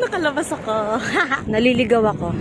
Nakalabas ako. Naliligaw ako.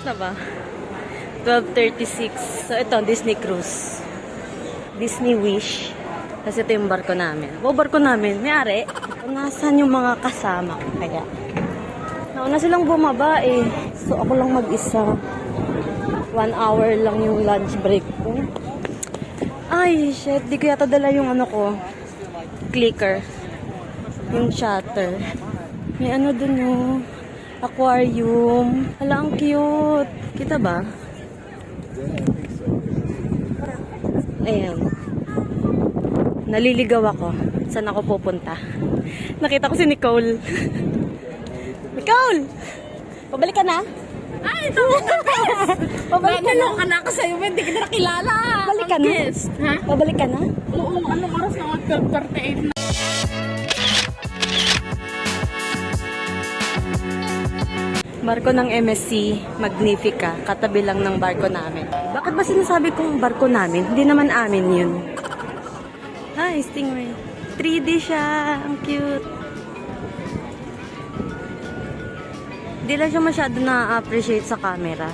Na ba? 12:36. So, ito, Disney Cruise. Disney Wish. Kasi ito yung barko namin. Barko namin. Mayari. Nasaan yung mga kasama ko kaya? Nauna silang bumaba eh. So, ako lang mag-isa. 1 hour lang yung lunch break ko. Ay, shit. Di ko yata dala yung ano ko. Clicker. Yung shutter. May ano dun oh. Aquarium. Hala, ang cute. Kita ba? Ayan. Naliligaw ako. Saan ako pupunta? Nakita ko si Nicole. Nicole! Pabalik ka na? Ay, ito! Pabalik ka na? Naloko na ako sa'yo, hindi kita nakilala. Pabalik ka na? Ha? Pabalik ka na? Oo, anong oras na? 12:38 na. Barko ng MSC Magnifica, katabi lang ng barko namin. Bakit ba sinasabi kong barko namin? Hindi naman amin yun. Hi, Stingray. 3D siya. Ang cute. Hindi lang siya masyado na-appreciate sa camera.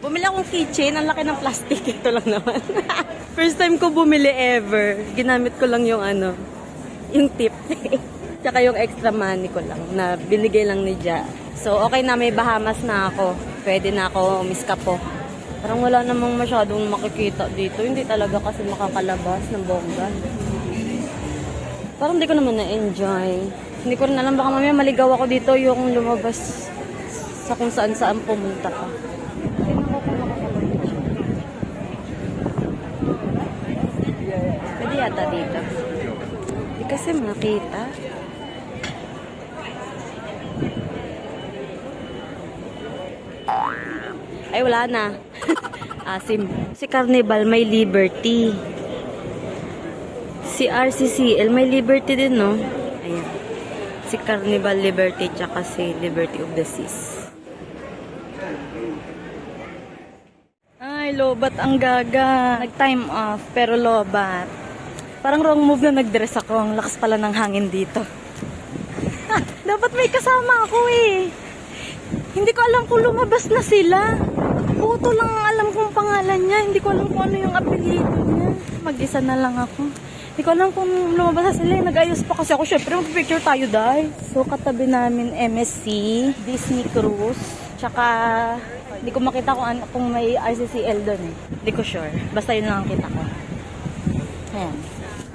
Bumili akong keychain. Ang laki ng plastic. Ito lang naman. First time ko bumili ever. Ginamit ko lang yung ano, yung tip. Tsaka yung extra money ko lang na binigay lang ni Ja. So, okay na. May Bahamas na ako. Pwede na ako umiskapo. Parang wala namang masyadong makikita dito. Hindi talaga kasi makakalabas ng bongga. Parang hindi ko naman na-enjoy. Hindi ko rin alam. Baka mamaya maligaw ako dito yung lumabas sa kung saan-saan pumunta ka. Pwede yata dito. Hindi kasi makita. Ay, wala na. Asim. Si Carnival may Liberty. Si RCCL may Liberty din, no? Ayan. Si Carnival Liberty tsaka si Liberty of the Seas. Ay, lobat ang gaga. Nag-time off, pero lobat. Parang wrong move na nag-dress ako. Ang lakas pala ng hangin dito. Dapat may kasama ako eh. Hindi ko alam kung lumabas na sila. Puto lang ang alam kong pangalan niya. Hindi ko alam kung ano yung apelyido niya. Mag-isa na lang ako. Hindi ko alam kung lumabas na sila. Nag-ayos pa kasi ako. Syempre, mag-picture tayo dahil. So, katabi namin MSC, Disney Cruise, tsaka hindi ko makita kung may RCCL doon eh. Hindi ko sure. Basta yun lang ang kita ko. Ayan.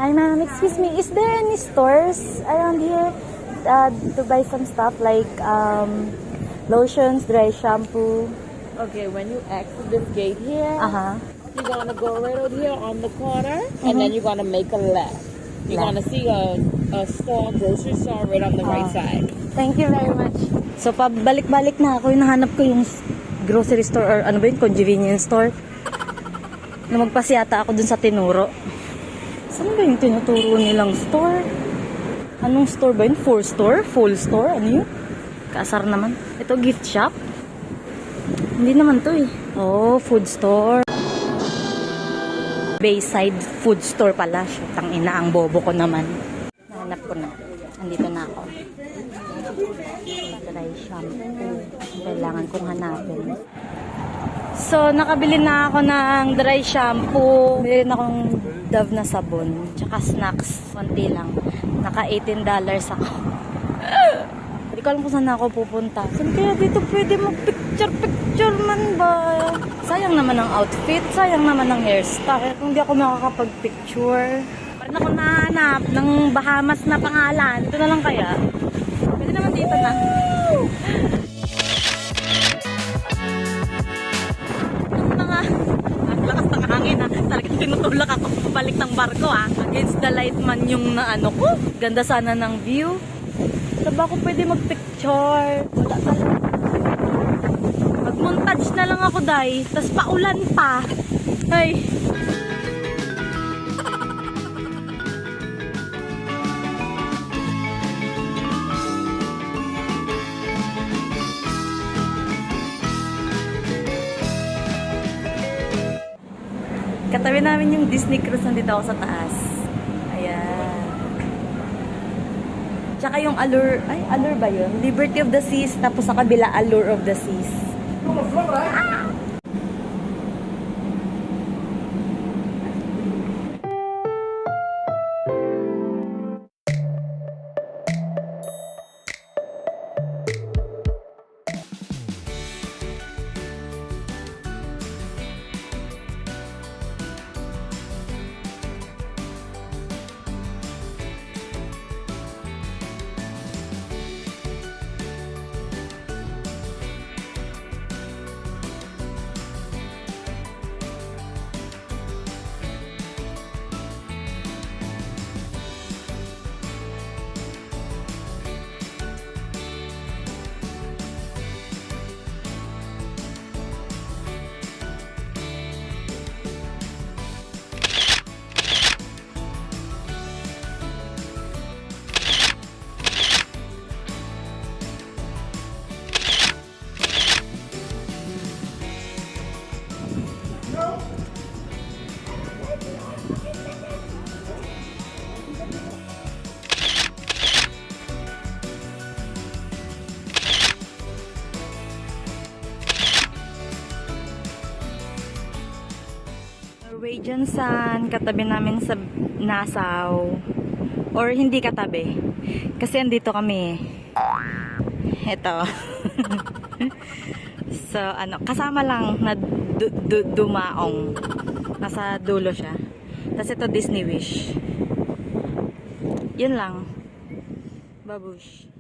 Hi ma'am, excuse me. Is there any stores around here? to buy some stuff like lotions, dry shampoo. Okay, when you exit this gate here, Uh-huh. you're gonna go right over here on the corner, and then you're gonna make a left. You're Left. gonna see a store, grocery store right on the right side. Thank you very much. So, pabalik-balik na ako. Hinahanap ko yung grocery store or ano ba yun, convenience store. Na magpasyata ako dun sa tinuro. Saan ba yung tinuturo nilang store? Anong store ba yun? Full store? Full store? Ano yun? Kasar naman. Ito, gift shop? Hindi naman to eh. Oh, food store. Bayside food store pala. Tang ina, ang bobo ko naman. Nahanap ko na. Andito na ako. Dry shampoo. Kailangan kong hanapin. So, nakabili na ako ng dry shampoo. Bili na akong Dove na sabon. Tsaka snacks. Konti lang. Naka $18 ako. Hindi ko alam kung saan ako pupunta. Saan kaya dito pwede mag-picture man ba? Sayang naman ang outfit. Sayang naman ang hairstyle. Kung di ako makakapag-picture. Parang ako nahanap ng Bahamas na pangalan. Ito na lang kaya. Pwede naman dito na. Yung mga ang lakas ng hangin ha. Talagang tinutulak ako pabalik ng barko ha. Against the light man yung naano ko. Ganda sana ng view. Saan ba ako pwede mag-picture? Wala talaga. Mag-montage na lang ako, day. Tapos paulan pa. Ay. Katabi namin yung Disney Cruise. Nandito ako sa taas. Ayan. Tsaka yung Allure, ay, Allure ba yun? Liberty of the Seas, tapos sa kabila, Allure of the Seas. Ah! Norwegian Sun, katabi namin sa Nassau. Or hindi katabi. Kasi andito kami. Ito. So, ano, kasama lang na dumaong. Nasa dulo siya. Tapos ito Disney Wish. Yun lang. Babush.